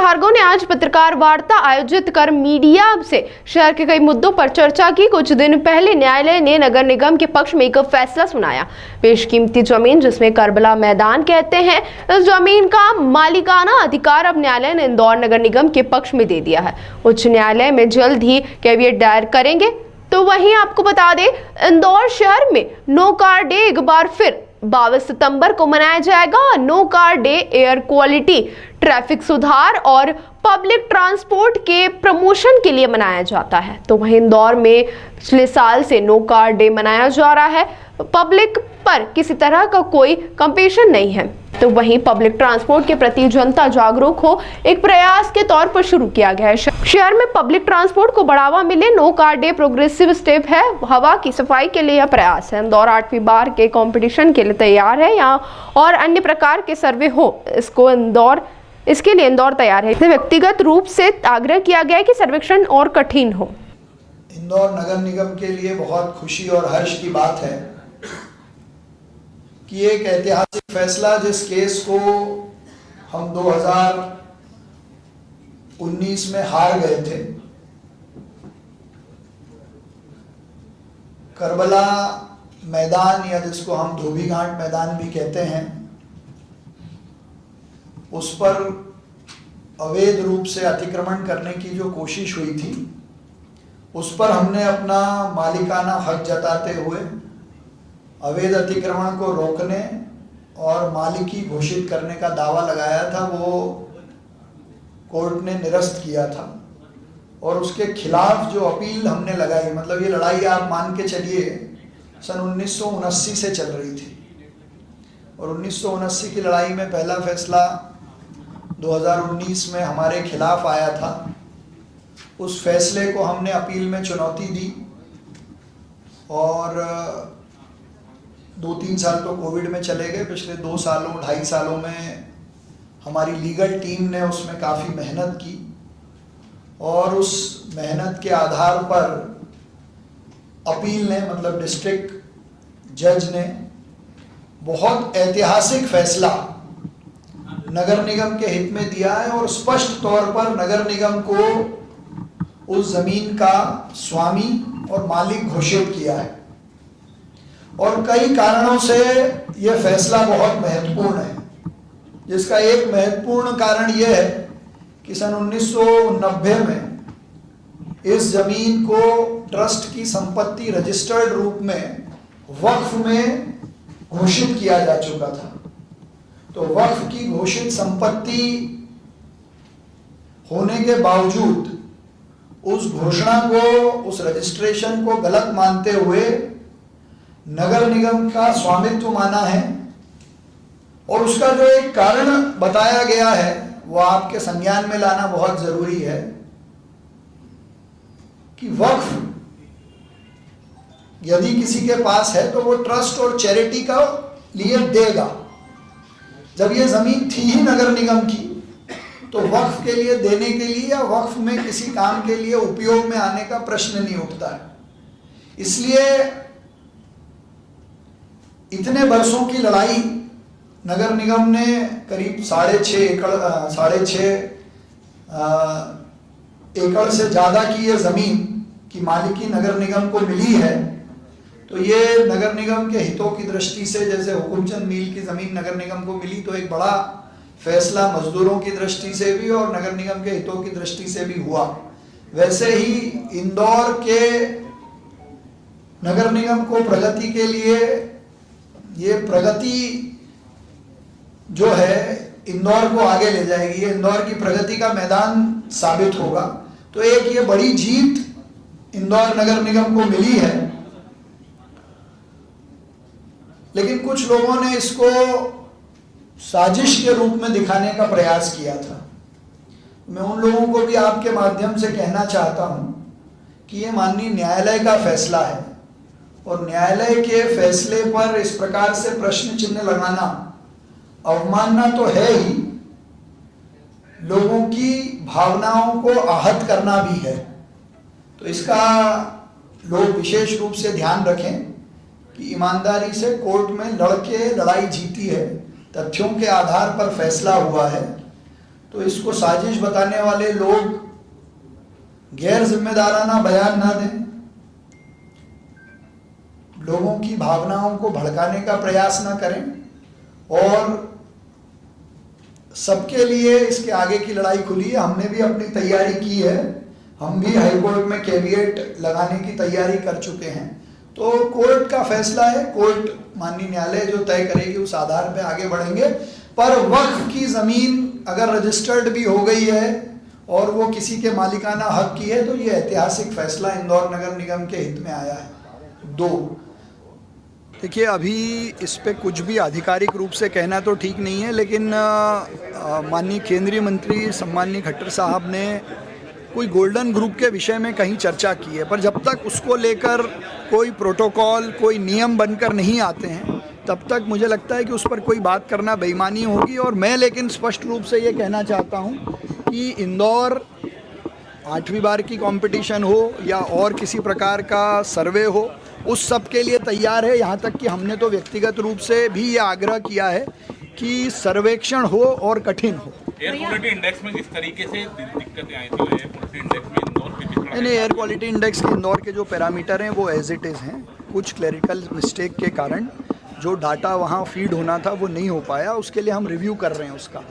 भार्गव ने आज पत्रकार वार्ता आयोजित कर मीडिया से शहर के कई मुद्दों पर चर्चा की। कुछ दिन पहले न्यायालय ने नगर निगम के पक्ष में एक फैसला सुनाया। बेशकीमती जमीन जिसमें करबला मैदान कहते हैं, इस जमीन का मालिकाना अधिकार अब न्यायालय ने इंदौर नगर निगम के पक्ष में दे दिया है। उच्च न्यायालय में जल्द ही कैविएट दायर करेंगे। तो वहीं आपको बता दें, इंदौर शहर में नो कार डे एक बार फिर 22 सितंबर को मनाया जाएगा। No car day air quality, traffic सुधार और पब्लिक ट्रांसपोर्ट के प्रमोशन के लिए मनाया जाता है। तो वहीं इंदौर में पिछले साल से नो कार डे मनाया जा रहा है। पब्लिक पर किसी तरह का कोई कंपेशन नहीं है। तो वहीं पब्लिक ट्रांसपोर्ट के प्रति जनता जागरूक हो, एक प्रयास के तौर पर शुरू किया गया है। शहर में पब्लिक ट्रांसपोर्ट को बढ़ावा मिले, no car day progressive step है। हवा की सफाई के लिए यह प्रयास है। इंदौर 8वीं बार के कंपटीशन के लिए तैयार है। यहाँ और अन्य प्रकार के सर्वे हो, इसके लिए इंदौर तैयार है। व्यक्तिगत रूप से आग्रह किया गया है कि सर्वेक्षण और कठिन हो। इंदौर नगर निगम के लिए बहुत खुशी और हर्ष की बात है कि एक ऐतिहासिक फैसला, जिस केस को हम 2019 में हार गए थे, करबला मैदान या जिसको हम धोबी घाट मैदान भी कहते हैं, उस पर अवैध रूप से अतिक्रमण करने की जो कोशिश हुई थी, उस पर हमने अपना मालिकाना हक जताते हुए अवैध अतिक्रमण को रोकने और मालिकी घोषित करने का दावा लगाया था। वो कोर्ट ने निरस्त किया था और उसके खिलाफ जो अपील हमने लगाई, मतलब ये लड़ाई आप मान के चलिए सन 1979 से चल रही थी और 1979 की लड़ाई में पहला फैसला 2019 में हमारे खिलाफ आया था। उस फैसले को हमने अपील में चुनौती दी और 2-3 साल तो कोविड में चले गए। पिछले 2-2.5 सालों में हमारी लीगल टीम ने उसमें काफ़ी मेहनत की और उस मेहनत के आधार पर अपील ने, मतलब डिस्ट्रिक्ट जज ने, बहुत ऐतिहासिक फैसला नगर निगम के हित में दिया है और स्पष्ट तौर पर नगर निगम को उस जमीन का स्वामी और मालिक घोषित किया है। और कई कारणों से यह फैसला बहुत महत्वपूर्ण है, जिसका एक महत्वपूर्ण कारण यह है कि सन 1990 में इस जमीन को ट्रस्ट की संपत्ति रजिस्टर्ड रूप में वक्फ में घोषित किया जा चुका था। तो वक्फ की घोषित संपत्ति होने के बावजूद उस घोषणा को, उस रजिस्ट्रेशन को गलत मानते हुए नगर निगम का स्वामित्व माना है। और उसका जो एक कारण बताया गया है वो आपके संज्ञान में लाना बहुत जरूरी है कि वक्फ यदि किसी के पास है तो वो ट्रस्ट और चैरिटी का लिए देगा। जब ये जमीन थी ही नगर निगम की, तो वक्फ के लिए देने के लिए या वक्फ में किसी काम के लिए उपयोग में आने का प्रश्न नहीं उठता है। इसलिए इतने वर्षों की लड़ाई नगर निगम ने करीब 6.5 एकड़ से ज़्यादा की ये ज़मीन की मालिकी नगर निगम को मिली है। तो ये नगर निगम के हितों की दृष्टि से, जैसे हुकुमचंद मील की ज़मीन नगर निगम को मिली, तो एक बड़ा फैसला मजदूरों की दृष्टि से भी और नगर निगम के हितों की दृष्टि से भी हुआ। वैसे ही इंदौर के नगर निगम को प्रगति के लिए, ये प्रगति जो है इंदौर को आगे ले जाएगी, ये इंदौर की प्रगति का मैदान साबित होगा। तो एक ये बड़ी जीत इंदौर नगर निगम को मिली है। लेकिन कुछ लोगों ने इसको साजिश के रूप में दिखाने का प्रयास किया था। मैं उन लोगों को भी आपके माध्यम से कहना चाहता हूं कि ये माननीय न्यायालय का फैसला है और न्यायालय के फैसले पर इस प्रकार से प्रश्न चिन्ह लगाना अवमानना तो है ही, लोगों की भावनाओं को आहत करना भी है। तो इसका लोग विशेष रूप से ध्यान रखें कि ईमानदारी से कोर्ट में लड़के लड़ाई जीती है, तथ्यों के आधार पर फैसला हुआ है। तो इसको साजिश बताने वाले लोग गैर जिम्मेदाराना बयान ना दें, लोगों की भावनाओं को भड़काने का प्रयास ना करें और सबके लिए इसके आगे की लड़ाई खुली है। हमने भी अपनी तैयारी की है, हम भी हाईकोर्ट में कैविएट लगाने की तैयारी कर चुके हैं। तो कोर्ट का फैसला है, कोर्ट माननीय न्यायालय जो तय करेगी उस आधार पे आगे बढ़ेंगे। पर वक्फ की जमीन अगर रजिस्टर्ड भी हो गई है और वो किसी के मालिकाना हक की है तो ये ऐतिहासिक फैसला इंदौर नगर निगम के हित में आया है। 2, देखिए अभी इस पे कुछ भी आधिकारिक रूप से कहना तो ठीक नहीं है, लेकिन माननीय केंद्रीय मंत्री सम्माननीय खट्टर साहब ने कोई गोल्डन ग्रुप के विषय में कहीं चर्चा की है, पर जब तक उसको लेकर कोई प्रोटोकॉल, कोई नियम बनकर नहीं आते हैं तब तक मुझे लगता है कि उस पर कोई बात करना बेईमानी होगी। और मैं लेकिन स्पष्ट रूप से ये कहना चाहता हूँ कि इंदौर 8वीं बार की कंपटीशन हो या और किसी प्रकार का सर्वे हो, उस सब के लिए तैयार है। यहाँ तक कि हमने तो व्यक्तिगत रूप से भी ये आग्रह किया है कि सर्वेक्षण हो और कठिन हो। एयर क्वालिटी इंडेक्स में किस तरीके से दिक्कतें आई थी? एयर क्वालिटी इंडेक्स में इंदौर पे कितना? नहीं, एयर क्वालिटी इंडेक्स के इंदौर के जो पैरामीटर हैं वो एज इट इज़ हैं। कुछ क्लरिकल मिस्टेक के कारण जो डाटा वहाँ फीड होना था वो नहीं हो पाया, उसके लिए हम रिव्यू कर रहे हैं उसका।